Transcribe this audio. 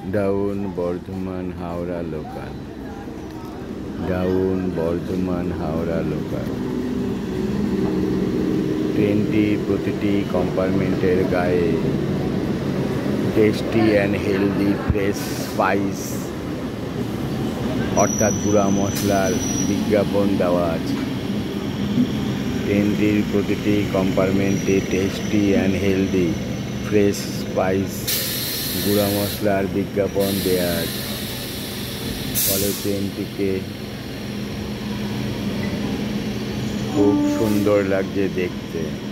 Down Bardhaman Howrah local, down Bardhaman Howrah local. ট্রেনটির প্রতিটি কম্পার্টমেন্টের গায়ে tasty and healthy fresh spice অর্থাৎ গুঁড়া মশলার বিজ্ঞাপন দেওয়া আছে। ট্রেনটির প্রতিটি কম্পার্টমেন্টে tasty and healthy fresh spice গুঁড়া মশলার বিজ্ঞাপন দেওয়া আছে। ফলে ট্রেনটিকে খুব সুন্দর লাগছে দেখতে।